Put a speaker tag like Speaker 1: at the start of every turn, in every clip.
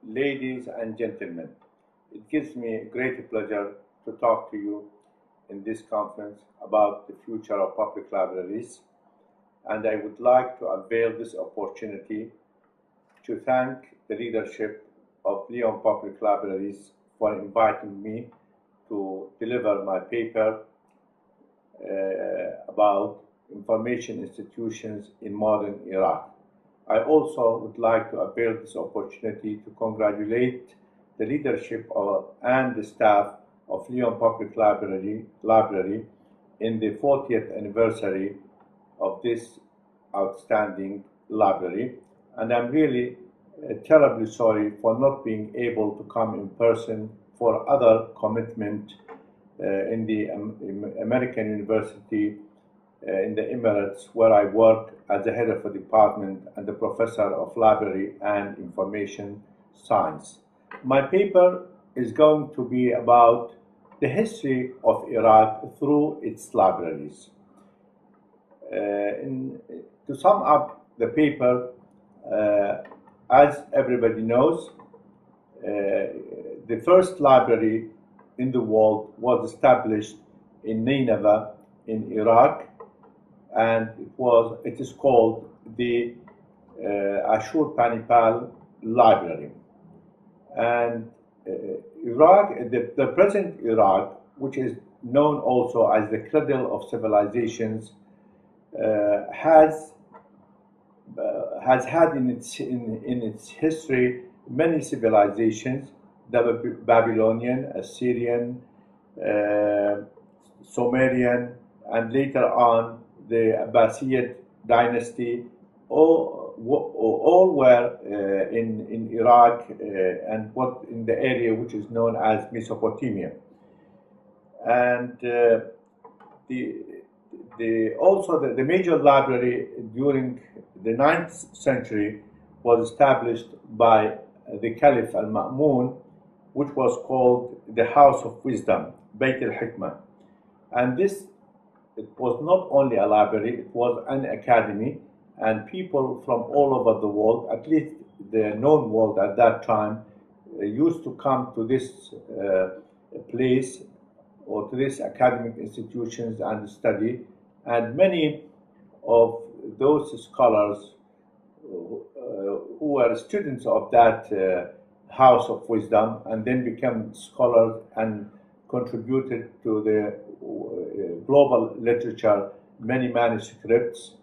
Speaker 1: Ladies and gentlemen, it gives me great pleasure to talk to you in this conference about the future of public libraries, and I would like to avail this opportunity to thank the leadership of Lyon Public Libraries for inviting me to deliver my paper about information institutions in modern Iraq. I also would like to avail this opportunity to congratulate the leadership and the staff of Lyon Public Library in the 40th anniversary of this outstanding library. And I'm really terribly sorry for not being able to come in person for other commitment in the American University in the Emirates, where I work as the head of a department and the professor of library and information science. My paper is going to be about the history of Iraq through its libraries. To sum up the paper, as everybody knows, the first library in the world was established in Nineveh in Iraq, and it is called the Ashurbanipal Library. And Iraq, the present Iraq, which is known also as the cradle of civilizations, has had in its history many civilizations: the Babylonian, Assyrian, Sumerian, and later on the Abbasid dynasty. All were in Iraq and what in the area which is known as Mesopotamia. And also the major library during the 9th century was established by the Caliph al-Ma'mun, which was called the House of Wisdom, Beit al-Hikmah. And it was not only a library, it was an academy, and people from all over the world, at least the known world at that time, used to come to this place or to these academic institutions and study. And many of those scholars who were students of that House of Wisdom and then became scholars and contributed to the global literature. Many manuscripts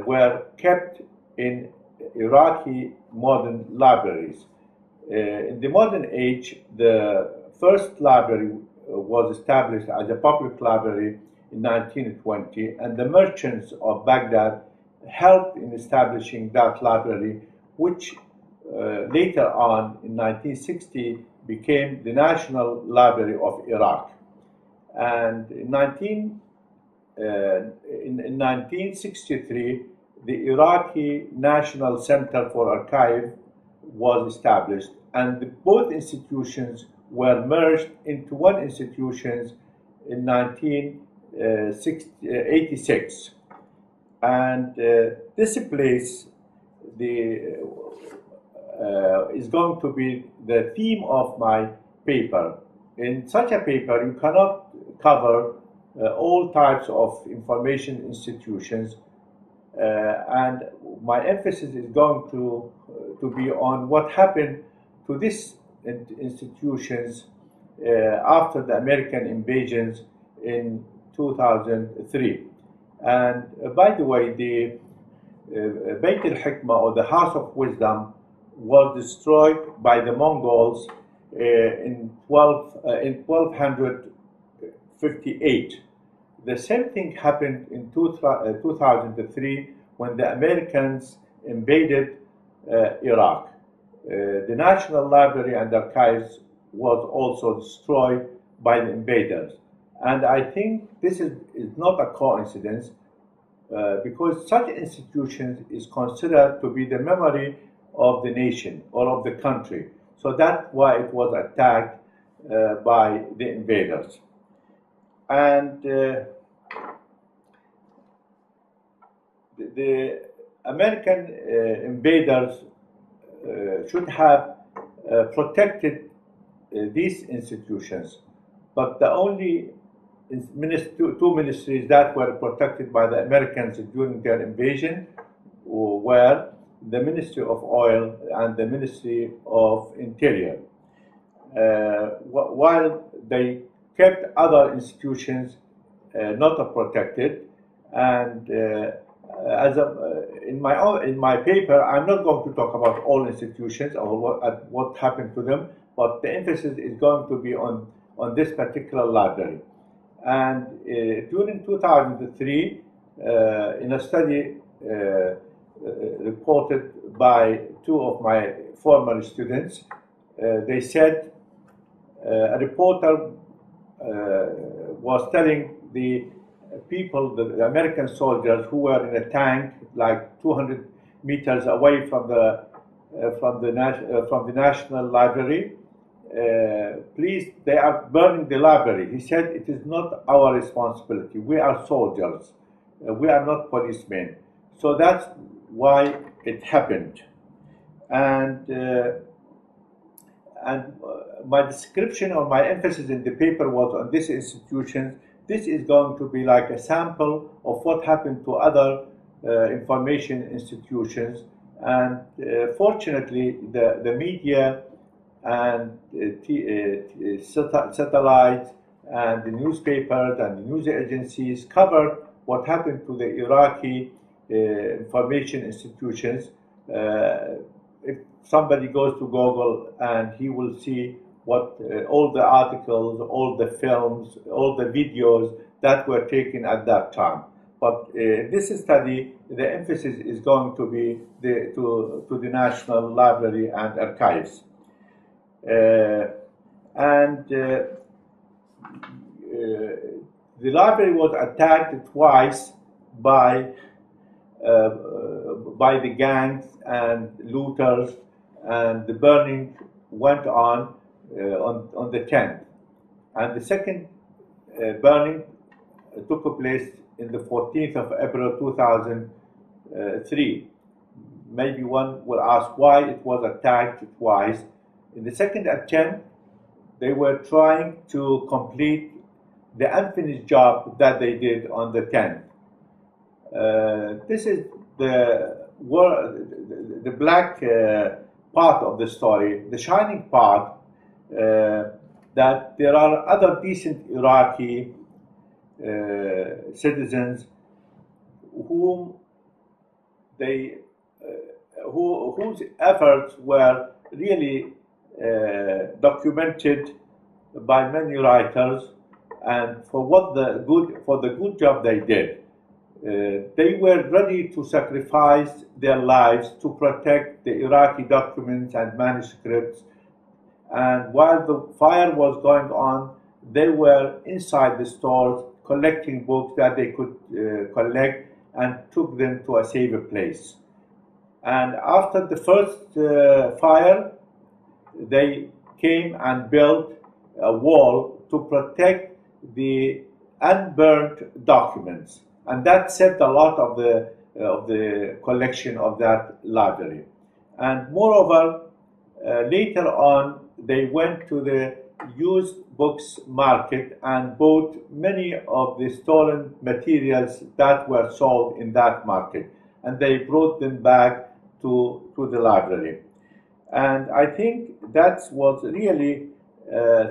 Speaker 1: were kept in Iraqi modern libraries. In the modern age, the first library was established as a public library in 1920, and the merchants of Baghdad helped in establishing that library, which later on in 1960 became the National Library of Iraq. And in 1963, the Iraqi National Center for Archive was established, and both institutions were merged into one institution in 1986. And this place is going to be the theme of my paper. In such a paper, you cannot cover all types of information institutions, and my emphasis is going to be on what happened to these institutions after the American invasions in 2003. And by the way, the Beit al-Hikmah, or the House of Wisdom, was destroyed by the Mongols in 1258. The same thing happened in 2003 when the Americans invaded Iraq. The National Library and Archives was also destroyed by the invaders. And I think this is not a coincidence, because such institutions is considered to be the memory of the nation or of the country. So that's why it was attacked by the invaders. And the American invaders should have protected these institutions, but the only two ministries that were protected by the Americans during their invasion were the Ministry of Oil and the Ministry of Interior. While they kept other institutions not protected, and in my paper, I'm not going to talk about all institutions or what happened to them, but the emphasis is going to be on this particular library. And during 2003, in a study reported by two of my former students, they said a reporter was telling the people, the American soldiers who were in a tank like 200 meters away from the National Library, please, they are burning the library. He said, it is not our responsibility. We are soldiers. We are not policemen. So that's why it happened. And my description or my emphasis in the paper was on this institution. This is going to be like a sample of what happened to other information institutions. And fortunately, the media and satellites and the newspapers and the news agencies covered what happened to the Iraqi information institutions. If somebody goes to Google, and he will see what all the articles, all the films, all the videos that were taken at that time. But in this study, the emphasis is going to be to the National Library and Archives. The library was attacked twice by the gangs and looters, and the burning went on the 10th. And the second burning took place in the 14th of April 2003. Maybe one will ask why it was attacked twice. In the second attempt, they were trying to complete the unfinished job that they did on the 10th. This is the black part of the story. The shining part, that there are other decent Iraqi citizens whose efforts were really documented by many writers, and for the good job they did. They were ready to sacrifice their lives to protect the Iraqi documents and manuscripts. And while the fire was going on, they were inside the stores collecting books that they could collect, and took them to a safe place. And after the first fire, they came and built a wall to protect the unburned documents, and that saved a lot of the collection of that library. And moreover, later on, they went to the used books market and bought many of the stolen materials that were sold in that market, and they brought them back to the library. And I think that was really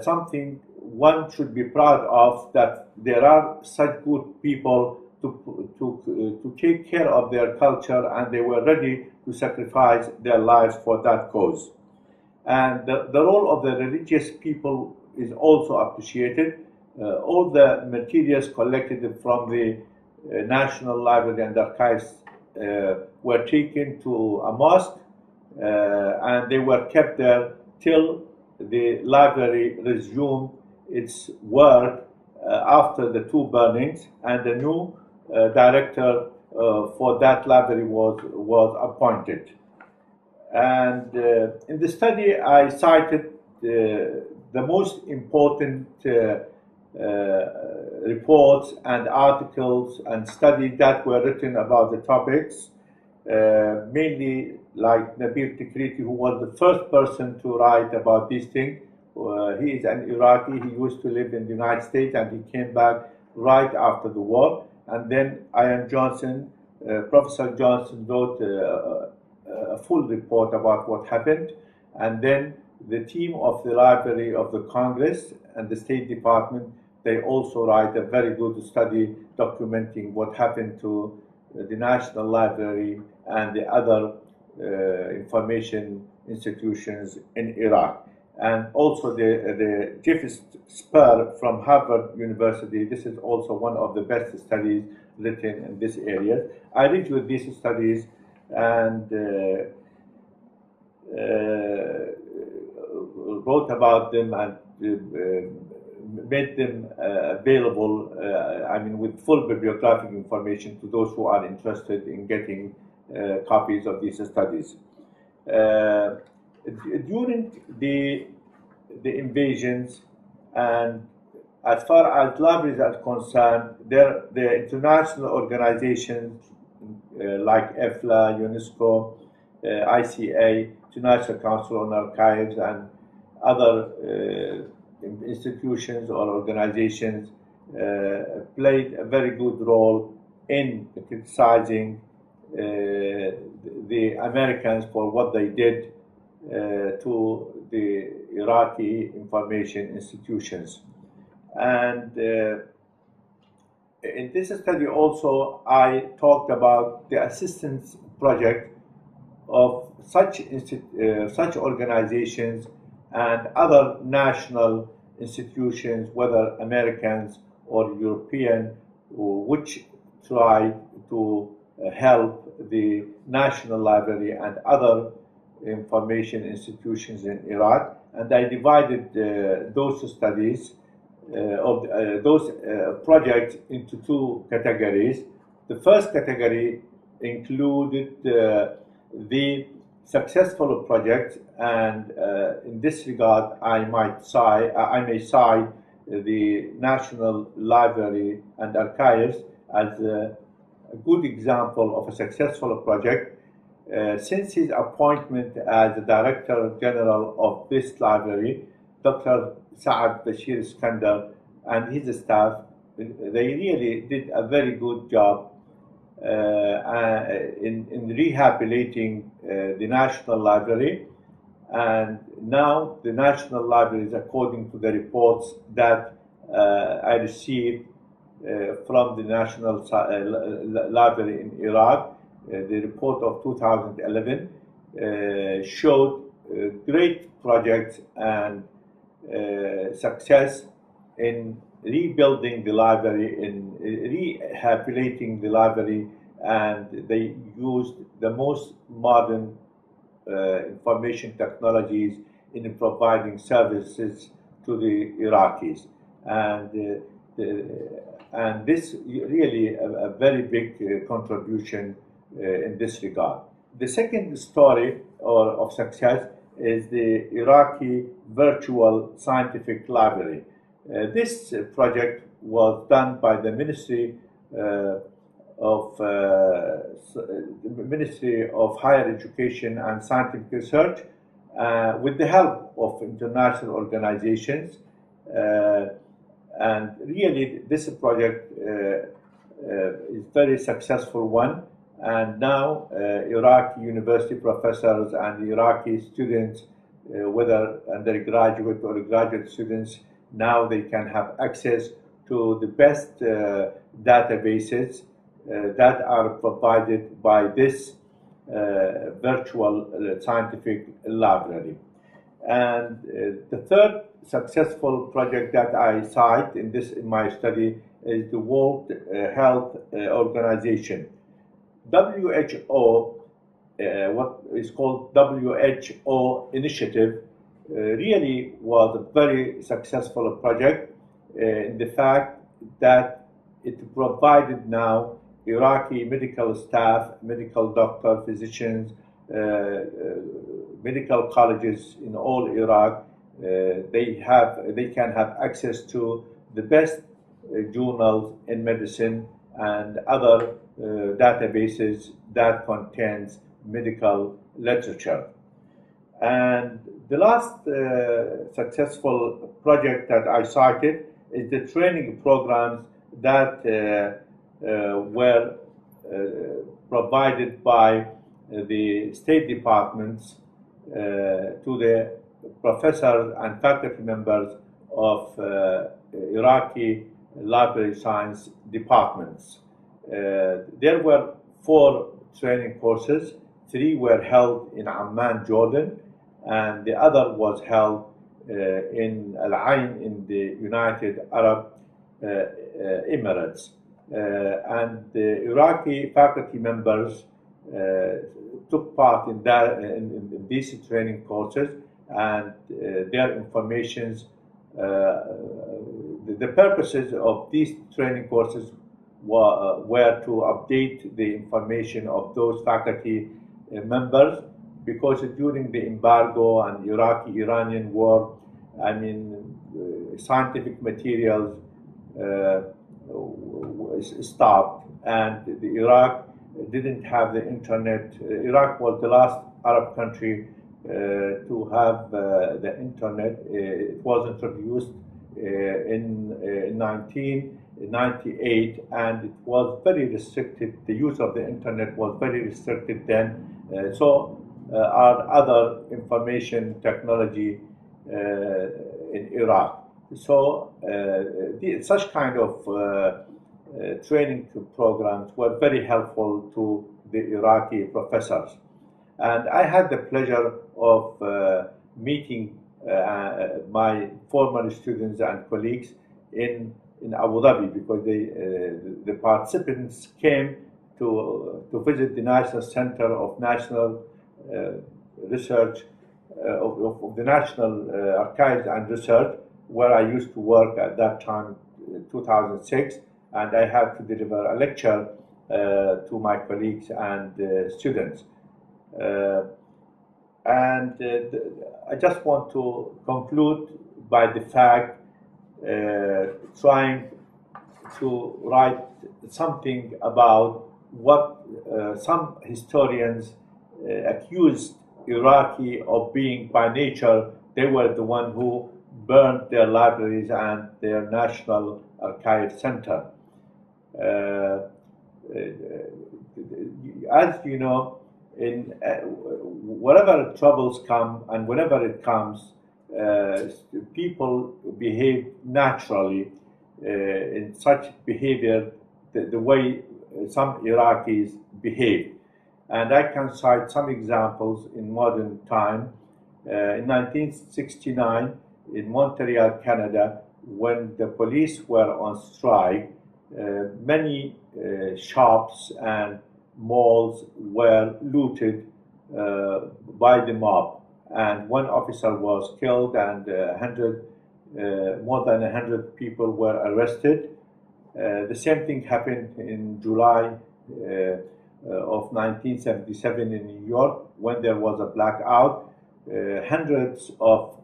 Speaker 1: something one should be proud of, that there are such good people to take care of their culture, and they were ready to sacrifice their lives for that cause. And the role of the religious people is also appreciated. All the materials collected from the National Library and Archives were taken to a mosque, and they were kept there till the library resumed its work after the two burnings, and the new director for that library was appointed. And in the study, I cited the most important reports and articles and studies that were written about the topics, mainly like Nabil Tikriti, who was the first person to write about these things. He is an Iraqi. He used to live in the United States, and he came back right after the war. And then Ian Johnson, Professor Johnson wrote a full report about what happened. And then the team of the Library of the Congress and the State Department, they also write a very good study documenting what happened to the National Library and the other information institutions in Iraq. And also the Jeff Spur from Harvard University, this is also one of the best studies written in this area. I reviewed these studies and wrote about them and made them available, I mean, with full bibliographic information to those who are interested in getting copies of these studies. During the invasions, and as far as libraries are concerned, the international organizations like EFLA, UNESCO, ICA, International Council on Archives, and other institutions or organizations played a very good role in criticizing the Americans for what they did to the Iraqi information institutions. And in this study also, I talked about the assistance project of such organizations and other national institutions, whether Americans or European, which try to help the National Library and other information institutions in Iraq. And I divided those studies of those projects into two categories. The first category included the successful projects, and in this regard, I may cite the National Library and Archives as a good example of a successful project. Since his appointment as the Director General of this library, Dr. Saad Bashir Iskandar and his staff, they really did a very good job in rehabilitating the National Library. And now the National Library is, according to the reports that I received from the National Library in Iraq, the report of 2011 showed great projects and success in rebuilding the library, in rehabilitating the library, and they used the most modern information technologies in providing services to the Iraqis. And this really a very big contribution in this regard. The second story of success is the Iraqi Virtual Scientific Library. This project was done by the Ministry of Higher Education and Scientific Research with the help of international organizations. And really, this project is a very successful one. And now Iraqi university professors and Iraqi students, whether undergraduate or graduate students, now they can have access to the best databases that are provided by this virtual scientific library. And the third successful project that I cite in my study is the World Health Organization. WHO, what is called WHO initiative, really was a very successful project in the fact that it provided now Iraqi medical staff, medical doctors, physicians, medical colleges in all Iraq. They can have access to the best journals in medicine and other databases that contains medical literature. And the last successful project that I cited is the training programs that were provided by the State Departments to the professors and faculty members of Iraqi Library Science departments. There were 4 training courses. 3 were held in Amman, Jordan, and the other was held in Al-Ain in the United Arab Emirates. And the Iraqi faculty members took part in these training courses, and their informations, the purposes of these training courses were to update the information of those faculty members, because during the embargo and Iraqi-Iranian war, I mean, scientific materials stopped, and Iraq didn't have the internet. Iraq was the last Arab country to have the internet. It was introduced in 1998, and it was very restricted. The use of the internet was very restricted then. So our other information technology in Iraq. So such kind of training programs were very helpful to the Iraqi professors. And I had the pleasure of meeting my former students and colleagues in Abu Dhabi, because the participants came to visit the National Center of National Research, of the National Archives and Research, where I used to work at that time, 2006, and I had to deliver a lecture to my colleagues and students. I just want to conclude by the fact trying to write something about what some historians accused Iraqi of being by nature. They were the one who burned their libraries and their National Archive Center. As you know, in whatever troubles come and whenever it comes, people behave naturally in such behavior, the way some Iraqis behave. And I can cite some examples in modern time. In 1969, in Montreal, Canada, when the police were on strike, many shops and malls were looted by the mob, and one officer was killed, and more than 100 people were arrested. The same thing happened in July of 1977 in New York, when there was a blackout. Hundreds of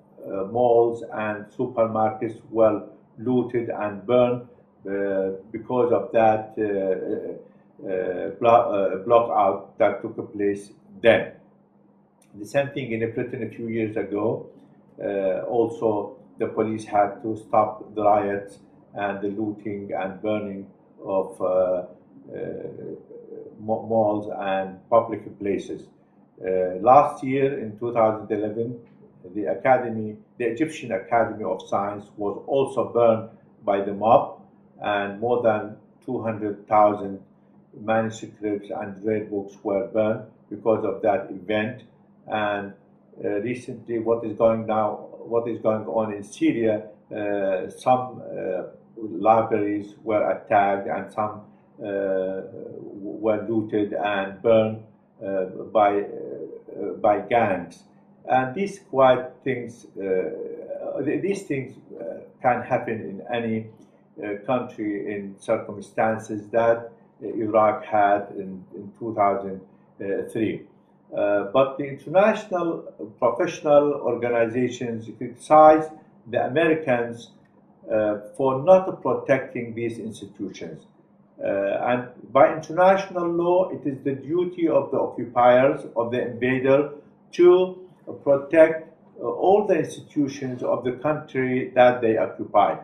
Speaker 1: malls and supermarkets were looted and burned because of that blackout that took place then. The same thing in Britain a few years ago. Also, the police had to stop the riots and the looting and burning of malls and public places. Last year, in 2011, the Egyptian Academy of Science was also burned by the mob, and more than 200,000 manuscripts and rare books were burned because of that event. And recently, what is going on in Syria, some libraries were attacked and some were looted and burned by gangs. And these things can happen in any country in circumstances that Iraq had in 2003. But the international professional organizations criticize the Americans for not protecting these institutions. And by international law, it is the duty of the occupiers, of the invader, to protect all the institutions of the country that they occupy.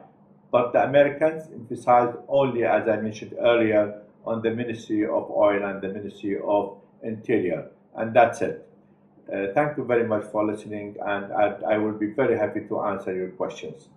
Speaker 1: But the Americans emphasized only, as I mentioned earlier, on the Ministry of Oil and the Ministry of Interior. And that's it. Thank you very much for listening, and I will be very happy to answer your questions.